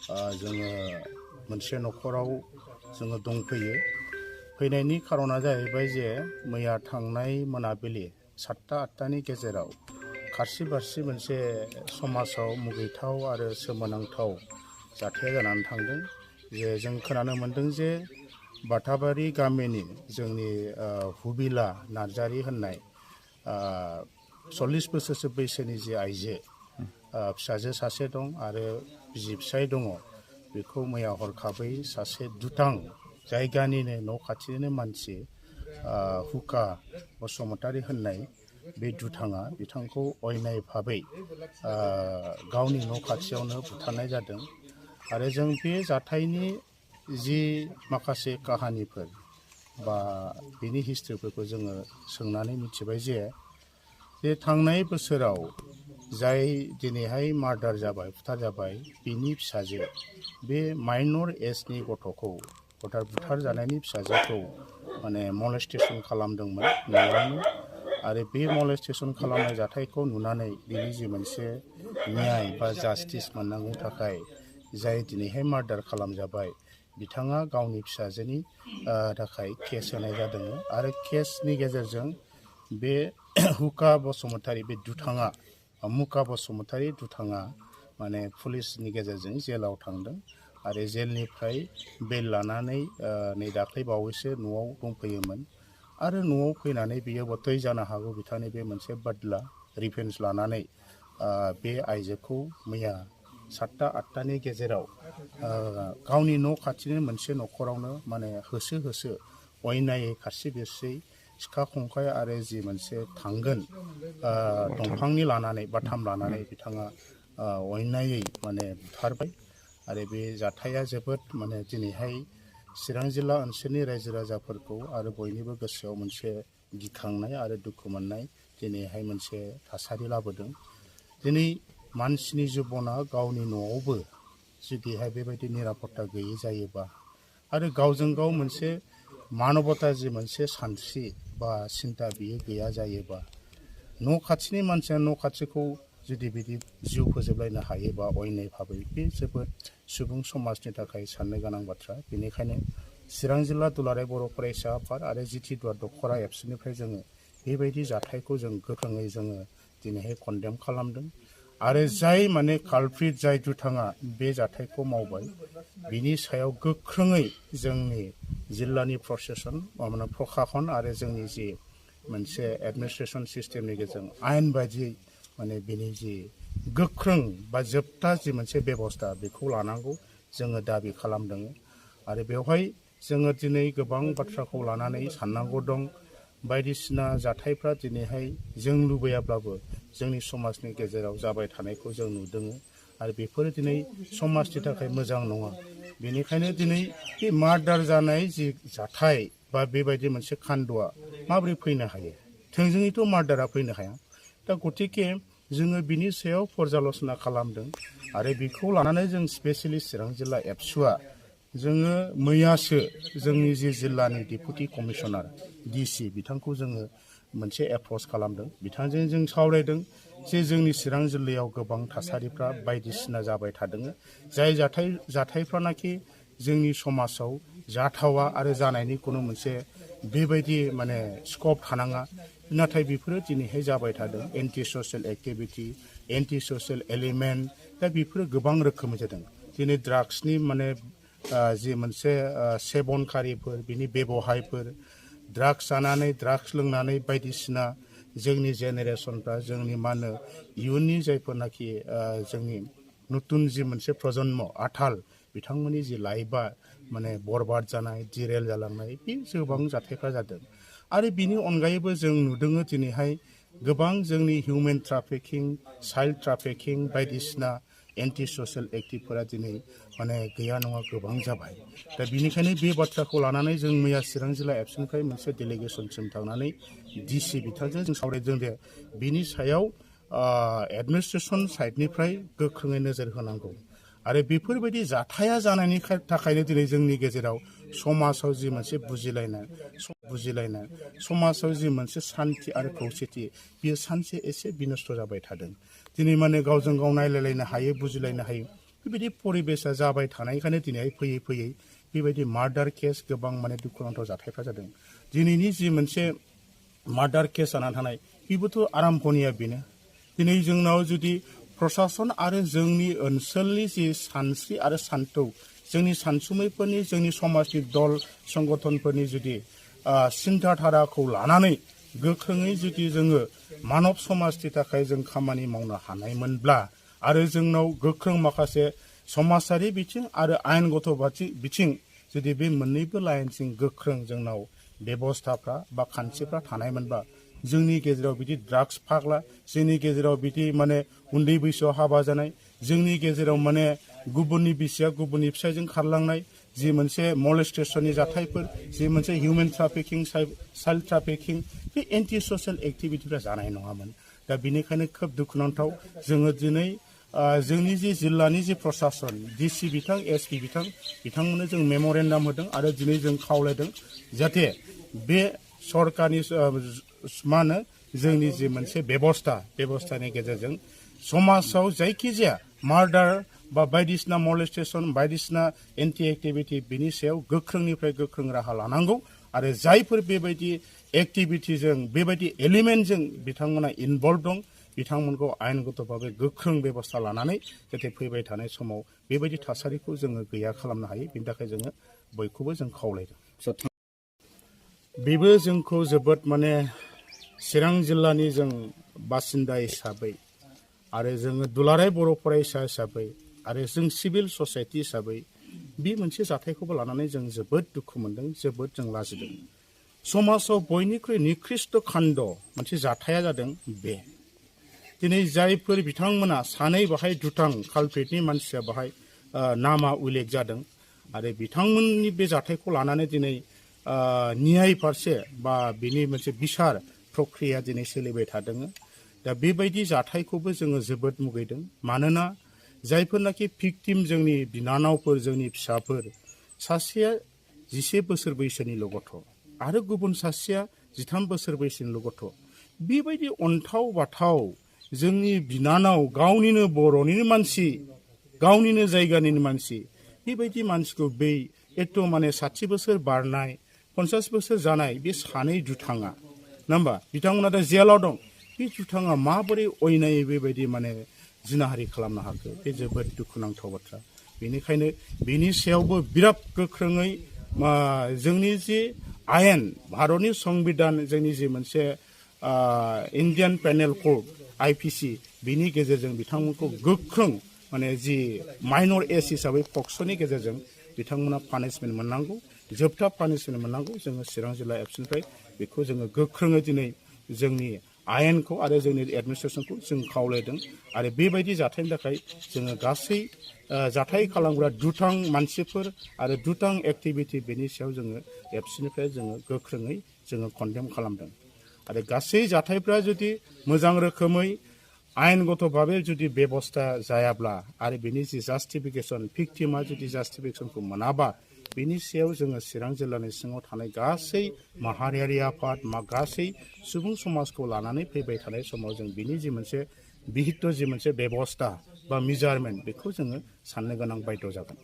जोङो मोनसे न'खराव जोङो दंफैयो। फैनायनि खारना जाहैबाय जे मैया थांनाय मोनाबिलि 7-8टानि गेजेराव खारसि बारसि मोनसे समाजाव मुगैथाव आरो सोमोनांथाव जाथाया जानानै थांदों। जे जों खोनानो मोन्दों जे बाथाबारि गामिनि जोंनि हुबिला नार्जारि होननाय 40 बोसोरसो बैसोनि जे आइजो, फिसाजो सासे दं आरो बिसि फिसाय दङ। बेखौ मैया हरखाबै सासे दुथां जायगानिनो न' खाथिनिनो मानसि हुका बसुमतारी होननाय बे दुथाङा बिथांखौ अयनाय भाबै गावनि न' खाथियावनो बुथारनाय जादों। आरो जों बे जाथायनि जि माखासे काहानिफोर बा बिनि हिस्ट्रिफोरखौ जोङो सोंनानै मिथिबाय जे थांनाय बोसोराव जाय दिनैहाय मार्डार जाबाय, बुथार जाबाय, बिनि फिसाजो, बे माइनर एजनि गथ'खौ, बुथार जानायनि फिसाजोखौ माने मलेस्टेसन खालामदोंमोन न'आवनो। आरो बे मलेस्टेसन खालामनाय जाथायखौ नुनानै बिनि जि मोनसे न्याय बा जास्टिस मोननांगौ थाखाय जाय दिनैहाय मार्डार खालामजाबाय, बिथाङा गावनि फिसाजोनि थाखाय केस होनाय जादों। आरो केसनि गेजेरजों बे हुका बसुमतारी, बे दुथाङा, मुका बसुमतारी दुथाङा माने पुलिसनि गेजेरजों जेलाव थांदों। आरो जेलनिफ्राय बेल लानानै नै दाख्लै बावैसो न'आव दंफैयोमोन। आरो न'आव फैनानै बियो बधय जानो हागौ बिथांनि बे मोनसे बदला रिभेन्स लानानै बे आइजोखौ मैया 7-8टानि गेजेराव गावनि न' खाथिनि मोनसे न'खरावनो माने होसो होसो अयनायै खारसि बिरसि सिखा खंखाइ आरो जि मोनसे थांगोन दंफांनि लानानै बाथाम लानानै बिथाङा अयनायै माने बुथारबाय। आरो बे जाथाया जोबोद माने दिनैहाय चिरां जिल्ला ओनसोलनि रायजो राजाफोरखौ आरो बयनिबो गोसोआव मोनसे गिखांनाय आरो दुखु मोननाय दिनैहाय मोनसे थासारि लाबोदों। दिनै मानसिनि जिबना गावनि न'आवबो जुदिहाय बेबायदि निरापत्ता गैयै जायोबा आरो गावजों गाव मोनसे मानबता जि मोनसे सानस्रि बा सिन्ता बियो गैया जायोबा, न' खाथिनि मानसिया न' खाथिखौ जुदि बिदि जिउ फोजोबलायनो हायोबा अयनाय भाबै, बे जोबोद सुबुं समाजनि थाखाय साननो गोनां बाथ्रा। बेनिखायनो चिरां जिल्ला दुलाराय बर' फरायसा आफाद आरो जिटि दखरा एबसुनिफ्राय जोङो बेबायदि जाथायखौ जों गोख्रोङै जोङो दिनैहाय कन्डेम खालामदों। आरो जाय माने कालप्रिट, जाय दुथाङा बे जाथायखौ मावबाय, बिनि सायाव गोख्रोङै जोंनि जिल्लानि प्रखाखन आरो जोंनि जि मोनसे एडमिनिस्ट्रेसन सिस्टेमनि गेजेरजों आयेन बायदियै माने बिनि जि गोख्रों बा जोबथा जि मोनसे बेबस्था बेखौ लानांगौ जोङो दाबि खालामदों। आरो बेवहाय जोङो दिनै गोबां बाथ्राखौ लानानै साननांगौ दं। बायदिसिना जाथायफ्रा दिनैहाय जों लुबैयाब्लाबो जोंनि समाजनि गेजेराव जाबाय थानायखौ जों नुदों। आरो बेफोरो दिनै समाजनि थाखाय मोजां नङा। बेनिखायनो दिनै बे मार्डार जानाय जि जाथाय बा बेबायदि मोनसे खान्दुआ माबोरै फैनो हायो? थोंजोङैथ' मार्डारा फैनो हाया। दा गतिके जोङो बिनि सायाव पर्जालसना खालामदों। आरो बेखौ लानानै जों स्पेसियेलि चिरां जिल्ला एबसुआ जोङो मैयासो जोंनि जि जिल्लानि डेपुटि कमिसनार डिसि बिथांखौ जोङो मोनसे एप्रच खालामदों। बिथांजों जों सावरायदों जे जोंनि चिरां जिल्लायाव गोबां थासारिफ्रा बायदिसिना जाबाय थादों। जाय जाथायफ्रानाखि जोंनि समाजाव जाथावा आरो जानायनि खुनु मोनसे बेबायदि माने स्कप थानाङा। नाथाय बेफोरो दिनैहाय जाबाय थादों। Anti social activity, anti social element, दा बेफोरो गोबां रोखोमै जादों। दिनै ड्राग्सनि माने जि मोनसे सेबनकारिफोर, बिनि बेबहायफोर, ड्राग्स जानानै ड्राग्स लोंनानै बायदिसिना जोंनि जेनेरेसनफ्रा, जोंनि मा होनो इयुननि जायफोरनाखि जोंनि नতুन जि मोनसे प्रजन्म आथाल, बिथांमोननि जि लाइफआ माने बरबाद जानाय, डिरेल जालांनाय, बे गोबां जाथायफ्रा जादों। आरो बिनि अनगायैबो जों नुदों दिनैहाय गोबां जोंनि हिउमेन ट्राफिकिं, चाइल्ड ट्राफिकिं बायदिसिना एन्टि ससियेल एक्टिभफोरा दिनै माने गैया नङा गोबां जाबाय। दा बिनिखायनो बे बाथ्राखौ लानानै जों मैया चिरां जिल्ला एबसुनिफ्राय मोनसे डेलिगेसनसिम थांनानै डिसि बिथांजों जों सावरायदों जे बिनि सायाव एडमिनिस्ट्रेसन साइडनिफ्राय गोख्रोङै नोजोर होनांगौ। आरो बेफोरबायदि जाथाया जानायनि थाखायनो दिनै जोंनि गेजेराव समाजाव जि मोनसे बुजिलायनाय, समाजाव जि मोनसे सान्थि आरो खौसेथि, बियो सानसे एसे बिनस्थ' जाबाय थादों। दिनै माने गावजों गाव नायलायलायनो हायो, बुजिलायनो हायो, बेबायदि परिबेसा जाबाय थानायखायनो दिनै फैयै फैयै बेबायदि मार्डार केस गोबां माने दुखुनांथाव जाथायफ्रा जादों दिनैनि जि मोनसे मार्डार केस जाना थानाय बेबोथ' आराम्भनिया बेनो दिनै जोंनाव जुदि प्रशासन आरो जोंनि ओनसोलनि जि सानस्रि आरो सान्थौ जोंनि सानसुमैफोरनि जोंनि समाजनि दल संगठनफोरनि जुदि सिन्थाधाराखौ लानानै गोख्रोङै जुदि जोङो मानब समाजनि थाखाय जों खामानि मावनो हानायमोनब्ला आरो जोंनाव गोख्रों माखासे समाजारि बिथिं आरो आयेनगत बिथिं जुदि बे मोननैबो लाइनजों गोख्रों जोंनाव बेबस्थाफ्रा बा खान्थिफ्रा थानायमोनबा जोंनि गेजेराव बिदि ड्राग्स फाग्ला जोंनि गेजेराव बिदि माने उन्दै बैसोआव हाबा जानाय जोंनि गेजेराव माने गुबुननि बिसिया गुबुननि फिसायजों खारलांनाय जि मोनसे मलेस्टेसननि जाथायफोर जि मोनसे हिउमेन ट्राफिकिं चाइल्ड ट्राफिकिं बे एन्टि ससियेल एक्टिभिटिफ्रा जानाय नङामोन दा बेनिखायनो खोब दुखुनांथाव जोङो दिनै जोंनि जि जिल्लानि जि प्रशासन डिसि बिथां एसपि बिथांमोननो जों मेम'रेन्डाम होदों आरो दिनै जों खावलायदों जाहाथे बे सरकारनि मा होनो जोंनि जि मोनसे बेबस्थानि गेजेरजों समाजाव जायखिजाया मार्डार बा बायदिसिना मलेस्टेसन बायदिसिना एन्टि एक्टिभिटि बिनि सायाव गोख्रोंनिफ्राय गोख्रों राहा लानांगौ आरो जायफोर बेबायदि एक्टिभिटिजों बेबायदि एलिमेन्टजों बिथांमोना इनभल्भ दं बिथांमोनखौ आयेनगत भाबै गोख्रों बेबस्था लानानै जाहाथे फैबाय थानाय समाव बेबायदि थासारिखौ जोङो गैया खालामनो हायो बिनि थाखाय जोङो बयखौबो जों खावलायदों बेबो जोंखौ जोबोद माने चिरां जिल्लानि जों बासिन्दा हिसाबै आरो जोङो दुलाराय बर' फरायसा हिसाबै आरो जों सिभिल ससाइटि हिसाबै बे मोनसे जाथायखौबो लानानै जों जोबोद दुखु मोनदों जोबोद जों लाजिदों समाजाव बयनिख्रुइ निकृष्ट खान्द मोनसे जाथाया जादों बे दिनै जायफोर बिथांमोना सानै बाहाय दुथां कालप्रिटनि मानसिया बाहाय नामा उल्लेख जादों आरो बिथांमोननि बे जाथायखौ लानानै दिनै न्याय फारसे बा बिनि मोनसे बिसार प्रक्रिया दिनै सोलिबाय थादों दा बेबायदि जाथायखौबो जोङो जोबोद मुगैदों मानोना जायफोरनाखि भिक्टिम जोंनि बिनानावफोर जोंनि फिसाफोर सासेया 10 बोसोर बैसोनिल' गथ' आरो गुबुन सासेया 13 बोसोर बैसोनिल' गथ' बेबायदि अन्थाव बाथाव जोंनि बिनानाव गावनिनो बर'निनो मानसि गावनिनो जायगानिनो मानसि बेबायदि मानसिखौ बै एथ' माने 60 बोसोर बारनाय 50 बोसोर जानाय बे सानै दुथाङा नङा होमबा बिथांमोना दा जेलाव दं बे दुथाङा माबोरै अयनायै बेबायदि माने जिनाहारि खालामनो हाखो बे जोबोद दुखुनांथाव बाथ्रा बेनिखायनो बेनि सायावबो बिराद गोख्रोङै जोंनि जि आयेन भारतनि संबिधान जोंनि जि मोनसे इन्डियान पेनेल कोड IPC बिनि गेजेरजों बिथांमोनखौ गोख्रों माने जि माइनर एज हिसाबै पक्स'नि गेजेरजों बिथांमोना पानिशमेन्ट मोननांगौ जोबथा पानिशमेन्ट मोननांगौ जोङो चिरां जिल्ला एबसुनिफ्राय बेखौ जोङो गोख्रोङै दिनै जोंनि आयेनखौ आरो जोंनि एडमिनिस्ट्रेसनखौ जों खावलायदों आरो बेबायदि जाथायनि थाखाय जोङो गासै जाथाय खालामग्रा दुथां मानसिफोर आरो दुथां एक्टिभिटि बेनि सायाव जोङो एबसुनिफ्राय जोङो गोख्रोङै जोङो कन्डेम खालामदों आरो गासै जाथायफ्रा जुदि मोजां रोखोमै आयेनगत भाबै जुदि बेबस्था जायाब्ला आरो बेनि जि जास्टिफिकेसन भिक्टिमा जुदि जास्टिफिकेसनखौ मोनाबा बेनि सायाव जोङो चिरां जिल्लानि सिङाव थानाय गासै माहारियारि आफाद गासै सुबुं समाजखौ लानानै फैबाय थानाय समाव जों बिनि जि मोनसे बिहित जि मोनसे बेबस्था बा मेजारमेन्ट बेखौ जोङो साननो गोनां बायद' जागोन